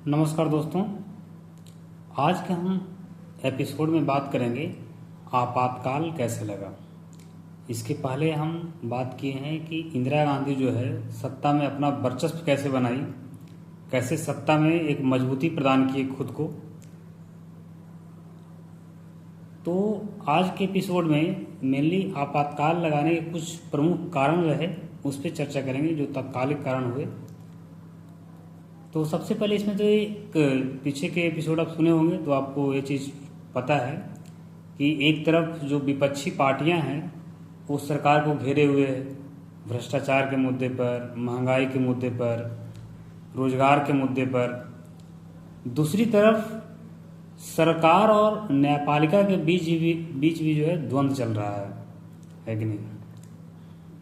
नमस्कार दोस्तों। आज के हम एपिसोड में बात करेंगे आपातकाल कैसे लगा। इसके पहले हम बात किए हैं कि इंदिरा गांधी जो है सत्ता में अपना वर्चस्व कैसे बनाई, कैसे सत्ता में एक मजबूती प्रदान की खुद को। तो आज के एपिसोड में मेनली आपातकाल लगाने के कुछ प्रमुख कारण रहे, उस पर चर्चा करेंगे जो तात्कालिक कारण हुए। तो सबसे पहले इसमें जो एक पीछे के एपिसोड आप सुने होंगे तो आपको ये चीज़ पता है कि एक तरफ जो विपक्षी पार्टियां हैं वो सरकार को घेरे हुए है, भ्रष्टाचार के मुद्दे पर, महंगाई के मुद्दे पर, रोजगार के मुद्दे पर। दूसरी तरफ सरकार और न्यायपालिका के बीच भी जो है द्वंद्व चल रहा है कि नहीं,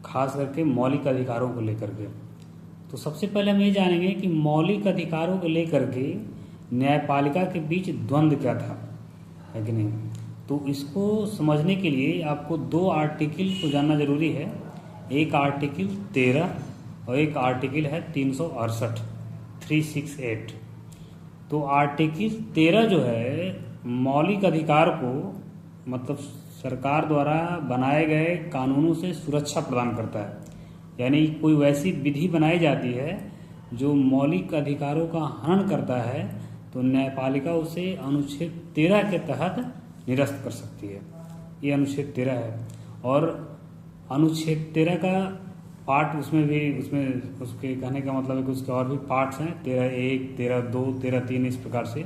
खास करके मौलिक अधिकारों को लेकर के। तो सबसे पहले हम ये जानेंगे कि मौलिक अधिकारों को लेकर के न्यायपालिका के बीच द्वंद्व क्या था, है कि नहीं। तो इसको समझने के लिए आपको दो आर्टिकल को जानना जरूरी है। एक आर्टिकल 13 और एक आर्टिकल है 368 368। तो आर्टिकल 13 जो है मौलिक अधिकार को मतलब सरकार द्वारा बनाए गए कानूनों से सुरक्षा प्रदान करता है। यानी कोई वैसी विधि बनाई जाती है जो मौलिक अधिकारों का हनन करता है तो न्यायपालिका उसे अनुच्छेद 13 के तहत निरस्त कर सकती है। ये अनुच्छेद 13 है और अनुच्छेद 13 का पार्ट उसमें उसके कहने का मतलब है कि उसके और भी पार्ट्स हैं, 13(1), 13(2), 13(3) इस प्रकार से।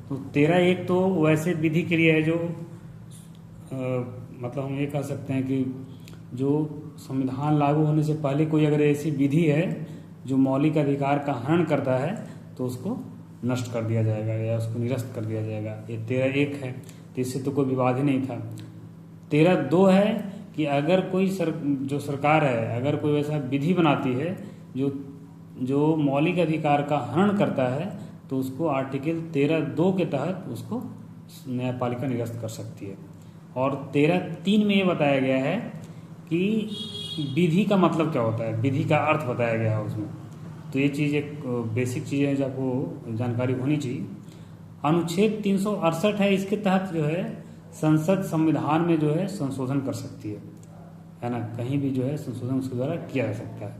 तो 13(1) तो वैसे विधि के लिए है जो मतलब हम ये कह सकते हैं कि जो संविधान लागू होने से पहले कोई अगर ऐसी विधि है जो मौलिक अधिकार का हनन करता है तो उसको नष्ट कर दिया जाएगा या उसको निरस्त कर दिया जाएगा। ये 13(1) है, तो इससे तो कोई विवाद ही नहीं था। 13(2) है कि अगर कोई जो सरकार है अगर कोई ऐसा विधि बनाती है जो मौलिक अधिकार का हनन करता है तो उसको आर्टिकल 13(2) के तहत उसको न्यायपालिका निरस्त कर सकती है। और 13(3) में ये बताया गया है कि विधि का मतलब क्या होता है, विधि का अर्थ बताया गया है उसमें। तो ये चीज़ एक बेसिक चीज़ है जो आपको जानकारी होनी चाहिए। अनुच्छेद 368 है, इसके तहत जो है संसद संविधान में जो है संशोधन कर सकती है ना, कहीं भी जो है संशोधन उसके द्वारा किया जा सकता है।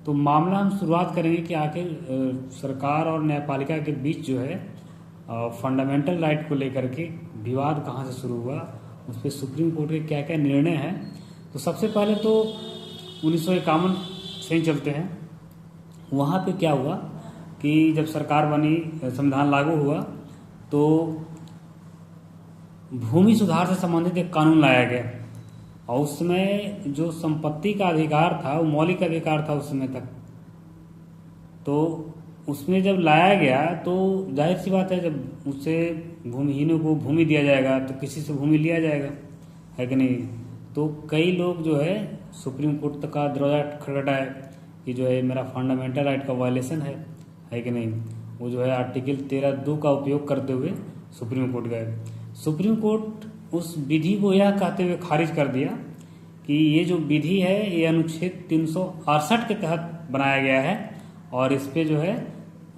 तो मामला हम शुरुआत करेंगे कि आखिर सरकार और न्यायपालिका के बीच जो है फंडामेंटल राइट को लेकर के विवाद कहाँ से शुरू हुआ, उस पर सुप्रीम कोर्ट के क्या क्या निर्णय हैं। तो सबसे पहले तो 1951 से ही चलते हैं। वहाँ पे क्या हुआ कि जब सरकार बनी, संविधान लागू हुआ तो भूमि सुधार से संबंधित एक कानून लाया गया और उस समय जो संपत्ति का अधिकार था वो मौलिक अधिकार था उस समय तक। तो उसमें जब लाया गया तो जाहिर सी बात है जब उससे भूमिहीनों को भूमि दिया जाएगा तो किसी से भूमि लिया जाएगा, है कि नहीं। तो कई लोग जो है सुप्रीम कोर्ट तक का दरवाजा खटखटाए कि जो है मेरा फंडामेंटल राइट का वायलेशन है कि नहीं। वो जो है आर्टिकल 13(2) का उपयोग करते हुए सुप्रीम कोर्ट गए। सुप्रीम कोर्ट उस विधि को यह कहते हुए खारिज कर दिया कि ये जो विधि है ये अनुच्छेद 368 के तहत बनाया गया है और इस पे जो है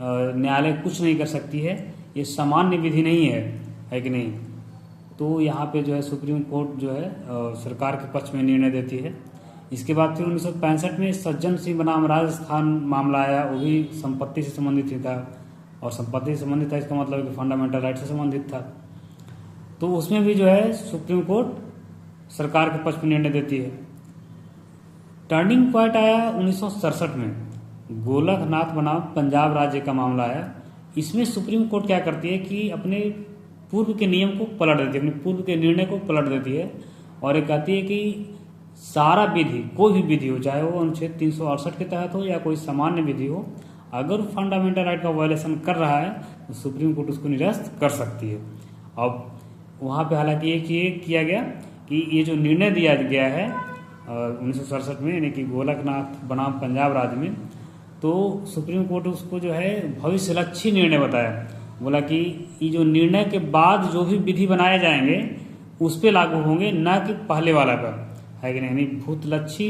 न्यायालय कुछ नहीं कर सकती है, ये सामान्य विधि नहीं है कि नहीं। तो यहाँ पे जो है सुप्रीम कोर्ट जो है सरकार के पक्ष में निर्णय देती है। इसके बाद फिर 1965 में सज्जन सिंह बनाम राजस्थान मामला आया, वो भी संपत्ति से संबंधित ही था और संपत्ति से संबंधित था इसका मतलब कि फंडामेंटल राइट से संबंधित था। तो उसमें भी जो है सुप्रीम कोर्ट सरकार के पक्ष में निर्णय देती है। टर्निंग पॉइंट आया 1967 में, गोलकनाथ बनाम पंजाब राज्य का मामला आया। इसमें सुप्रीम कोर्ट क्या करती है कि अपने पूर्व के नियम को पलट देती है, अपने पूर्व के निर्णय को पलट देती है और ये कहती है कि सारा विधि, कोई भी विधि हो, चाहे वो अनुच्छेद 368 के तहत हो या कोई सामान्य विधि हो, अगर फंडामेंटल राइट का वायलेशन कर रहा है तो सुप्रीम कोर्ट उसको निरस्त कर सकती है। अब वहाँ पे हालांकि ये किया गया कि ये जो निर्णय दिया गया है 1967 में, यानी कि गोलकनाथ बनाम पंजाब राज्य में, तो सुप्रीम कोर्ट उसको जो है भविष्यलक्षी निर्णय बताया। बोला कि ये जो निर्णय के बाद जो भी विधि बनाए जाएंगे उस पे लागू होंगे, ना कि पहले वाला पर, है कि नहीं। भूतलक्षी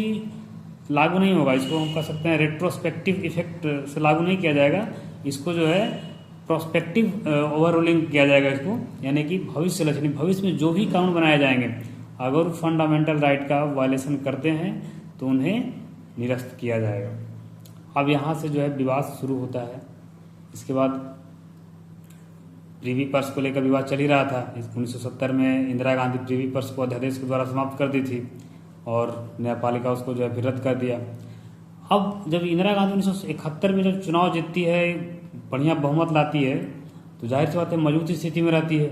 लागू नहीं होगा, इसको हम कह सकते हैं रेट्रोस्पेक्टिव इफेक्ट से लागू नहीं किया जाएगा। इसको जो है प्रोस्पेक्टिव ओवर रूलिंग किया जाएगा इसको, यानी कि भविष्य लक्षणी, भविष्य में जो भी कानून बनाए जाएंगे अगर फंडामेंटल राइट का वायलेशन करते हैं तो उन्हें निरस्त किया जाएगा। अब यहाँ से जो है विवाद शुरू होता है। इसके बाद प्रीवी पर्स को लेकर विवाद चल ही रहा था। 1970 में इंदिरा गांधी प्रीवी पर्स को अध्यादेश के द्वारा समाप्त कर दी थी और न्यायपालिका उसको जो है फिर रद्द कर दिया। अब जब इंदिरा गांधी 1971 में जब चुनाव जीतती है, बढ़िया बहुमत लाती है, तो जाहिर सी बात है मजबूत स्थिति में रहती है।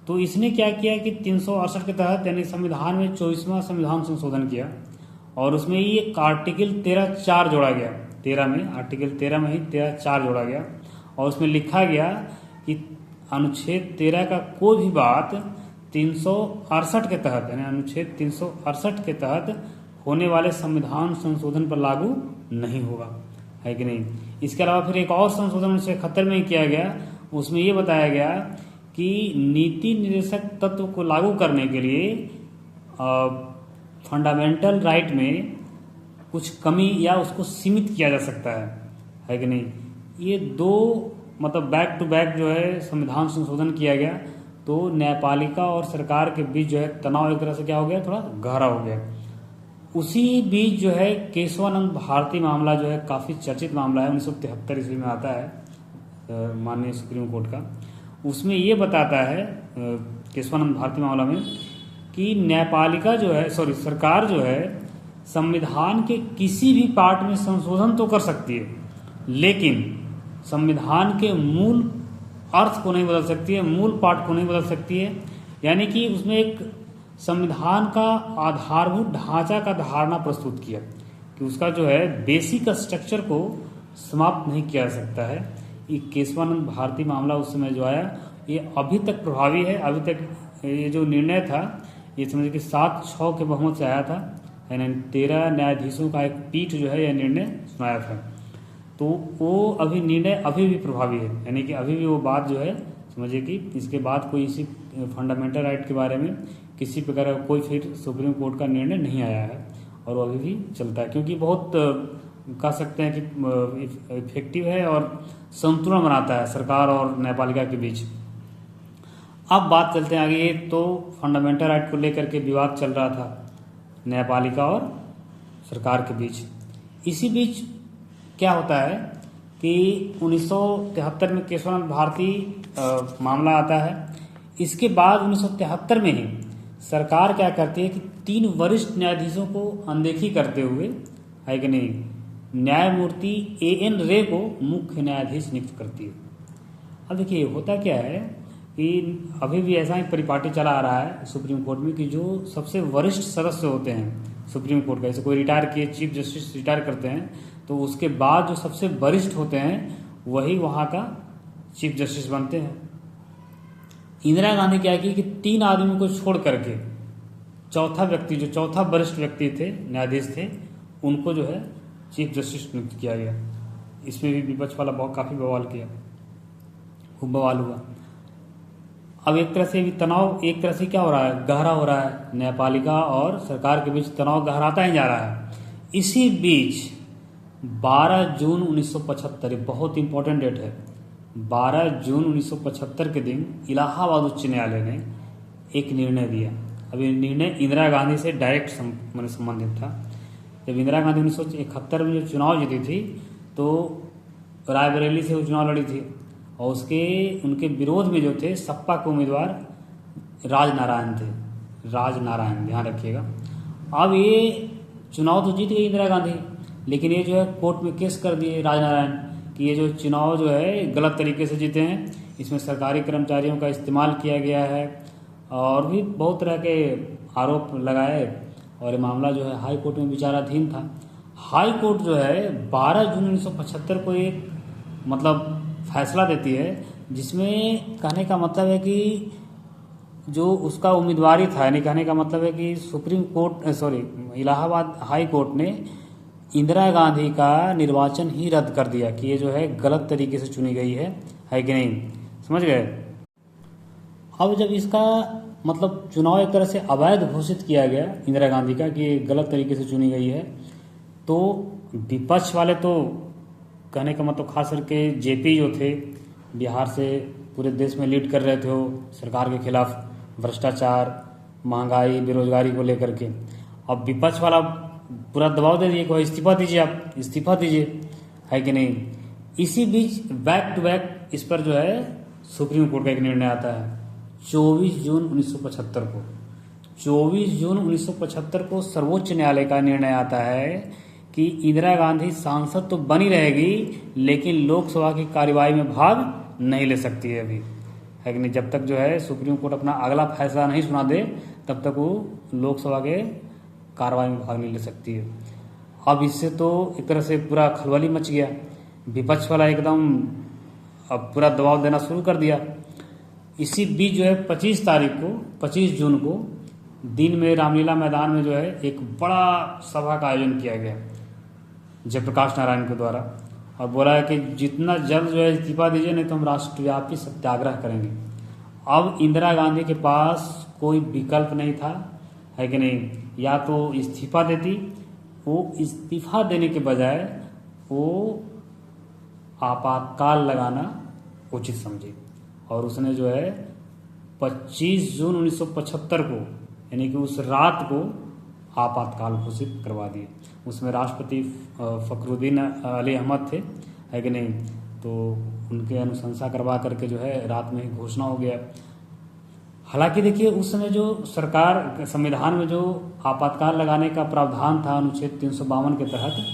तो इसने क्या किया कि 368 के तहत यानी संविधान में 24वां संविधान संशोधन किया और उसमें ये आर्टिकल 13(4) जोड़ा गया। 13 में आर्टिकल 13 में ही 13(4) जोड़ा गया और उसमें लिखा गया कि अनुच्छेद 13 का कोई भी बात 368 के तहत यानी अनुच्छेद 368 के तहत होने वाले संविधान संशोधन पर लागू नहीं होगा, है कि नहीं। इसके अलावा फिर एक और संशोधन 1971 में किया गया, उसमें ये बताया गया कि नीति निर्देशक तत्व को लागू करने के लिए फंडामेंटल राइट में कुछ कमी या उसको सीमित किया जा सकता है कि नहीं। ये दो मतलब बैक टू बैक जो है संविधान संशोधन किया गया, तो न्यायपालिका और सरकार के बीच जो है तनाव एक तरह से क्या हो गया, थोड़ा गहरा हो गया। उसी बीच जो है केशवानंद भारती मामला जो है काफ़ी चर्चित मामला है, 1973 ईस्वी में आता है माननीय सुप्रीम कोर्ट का। उसमें ये बताता है केशवानंद भारती मामला में कि न्यायपालिका जो है सरकार जो है संविधान के किसी भी पार्ट में संशोधन तो कर सकती है, लेकिन संविधान के मूल अर्थ को नहीं बदल सकती है, मूल पार्ट को नहीं बदल सकती है। यानी कि उसमें एक संविधान का आधारभूत ढांचा का धारणा प्रस्तुत किया कि उसका जो है बेसिक स्ट्रक्चर को समाप्त नहीं किया जा सकता है। ये केशवानंद भारती मामला उस समय जो आया ये अभी तक प्रभावी है। अभी तक ये जो निर्णय था ये समझिए कि 7-6 के बहुमत से आया था, यानी 13 न्यायाधीशों का एक पीठ जो है यह निर्णय सुनाया था। तो वो अभी निर्णय अभी भी प्रभावी है, यानी कि अभी भी वो बात जो है समझिए कि इसके बाद कोई इसी फंडामेंटल राइट के बारे में किसी प्रकार का कोई फिर सुप्रीम कोर्ट का निर्णय नहीं आया है और वो अभी भी चलता है, क्योंकि बहुत कह सकते हैं कि इफेक्टिव है और संतुलन बनाता है सरकार और न्यायपालिका के बीच। अब बात चलते हैं आगे। तो फंडामेंटल राइट को लेकर के विवाद चल रहा था न्यायपालिका और सरकार के बीच। इसी बीच क्या होता है कि 1973 में केशवानंद भारती मामला आता है। इसके बाद 1973 में ही सरकार क्या करती है कि 3 वरिष्ठ न्यायाधीशों को अनदेखी करते हुए, है कि नहीं, न्यायमूर्ति A.N. रे को मुख्य न्यायाधीश नियुक्त करती है। अब देखिए होता क्या है कि अभी भी ऐसा ही परिपाटी चला आ रहा है सुप्रीम कोर्ट में कि जो सबसे वरिष्ठ सदस्य होते हैं सुप्रीम कोर्ट का, जैसे कोई रिटायर किए चीफ जस्टिस रिटायर करते हैं तो उसके बाद जो सबसे वरिष्ठ होते हैं वही वहाँ का चीफ जस्टिस बनते हैं। इंदिरा गांधी क्या की कि 3 आदमी को छोड़ करके चौथा व्यक्ति, जो चौथा वरिष्ठ व्यक्ति थे, न्यायाधीश थे, उनको जो है चीफ जस्टिस नियुक्त किया गया। इसमें भी विपक्ष वाला बहुत काफ़ी बवाल किया, खूब बवाल हुआ। अब एक तरह से भी तनाव एक तरह से क्या हो रहा है, गहरा हो रहा है। न्यायपालिका और सरकार के बीच तनाव गहराता ही जा रहा है। इसी बीच 12 जून 1975 बहुत इंपॉर्टेंट डेट है। 12 जून 1975 के दिन इलाहाबाद उच्च न्यायालय ने एक निर्णय दिया। अब ये निर्णय इंदिरा गांधी से डायरेक्ट संबंधित था। जब इंदिरा गांधी 1971 में जो चुनाव जीती थी तो रायबरेली से वो चुनाव लड़ी थी और उनके विरोध में जो थे सपा के उम्मीदवार राजनारायण थे, राजनारायण, ध्यान रखिएगा। अब ये चुनाव तो जीत गई इंदिरा गांधी, लेकिन ये जो है कोर्ट में केस कर दिए राजनारायण कि ये जो चुनाव जो है गलत तरीके से जीते हैं, इसमें सरकारी कर्मचारियों का इस्तेमाल किया गया है और भी बहुत तरह के आरोप लगाए और ये मामला जो है हाई कोर्ट में विचाराधीन था। हाई कोर्ट जो है 12 जून 1975 को एक मतलब फैसला देती है जिसमें कहने का मतलब है कि जो उसका उम्मीदवारी था, यानी कहने का मतलब है कि इलाहाबाद हाई कोर्ट ने इंदिरा गांधी का निर्वाचन ही रद्द कर दिया कि ये जो है गलत तरीके से चुनी गई है कि नहीं, समझ गए। अब जब इसका मतलब चुनाव एक तरह से अवैध घोषित किया गया इंदिरा गांधी का कि ये गलत तरीके से चुनी गई है, तो विपक्ष वाले तो कहने का मतलब खास करके जेपी जो थे बिहार से पूरे देश में लीड कर रहे थे वो सरकार के खिलाफ, भ्रष्टाचार, महंगाई, बेरोजगारी को लेकर के। अब विपक्ष वाला पूरा दबाव दे दिए कि भाई इस्तीफा दीजिए, आप इस्तीफा दीजिए, है कि नहीं। इसी बीच बैक टू बैक इस पर जो है सुप्रीम कोर्ट का एक निर्णय आता है 24 जून 1975 को। 24 जून 1975 को सर्वोच्च न्यायालय का निर्णय आता है कि इंदिरा गांधी सांसद तो बनी रहेगी, लेकिन लोकसभा की कार्यवाही में भाग नहीं ले सकती है अभी, है कि नहीं। जब तक जो है सुप्रीम कोर्ट अपना अगला फैसला नहीं सुना दे, तब तक वो लोकसभा के कार्रवाई में भाग नहीं ले सकती है। अब इससे तो एक तरह से पूरा खलबली मच गया, विपक्ष वाला एकदम अब पूरा दबाव देना शुरू कर दिया। इसी बीच जो है 25 जून को दिन में रामलीला मैदान में जो है एक बड़ा सभा का आयोजन किया गया जयप्रकाश नारायण के द्वारा, और बोला है कि जितना जल्द जो है इस्तीफा दीजिए, नहीं तो हम राष्ट्रव्यापी सत्याग्रह करेंगे। अब इंदिरा गांधी के पास कोई विकल्प नहीं था, है कि नहीं। या तो इस्तीफा देती, वो इस्तीफा देने के बजाय वो आपातकाल लगाना उचित समझी, और उसने जो है 25 जून 1975 को, यानी कि उस रात को आपातकाल घोषित करवा दिए। उसमें राष्ट्रपति फखरुद्दीन अली अहमद थे, है कि नहीं। तो उनके अनुशंसा करवा करके जो है रात में ही घोषणा हो गया। हालांकि देखिए उस समय जो सरकार संविधान में जो आपातकाल लगाने का प्रावधान था अनुच्छेद 352 के तहत,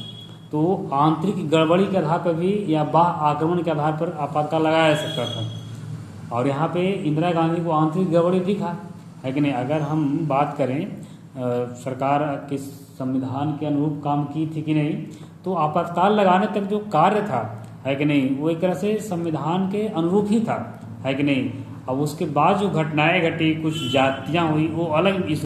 तो आंतरिक गड़बड़ी के आधार पर भी या बाह्य आक्रमण के आधार पर आपातकाल लगाया जा सकता था। और यहाँ पे इंदिरा गांधी को आंतरिक गड़बड़ी दिखा, है कि नहीं। अगर हम बात करें सरकार के संविधान के अनुरूप काम की थी कि नहीं, तो आपातकाल लगाने तक जो कार्य था, है कि नहीं, वो एक तरह से संविधान के अनुरूप ही था, है कि नहीं। अब उसके बाद जो घटनाएं घटी, कुछ जातियां हुई, वो अलग इशू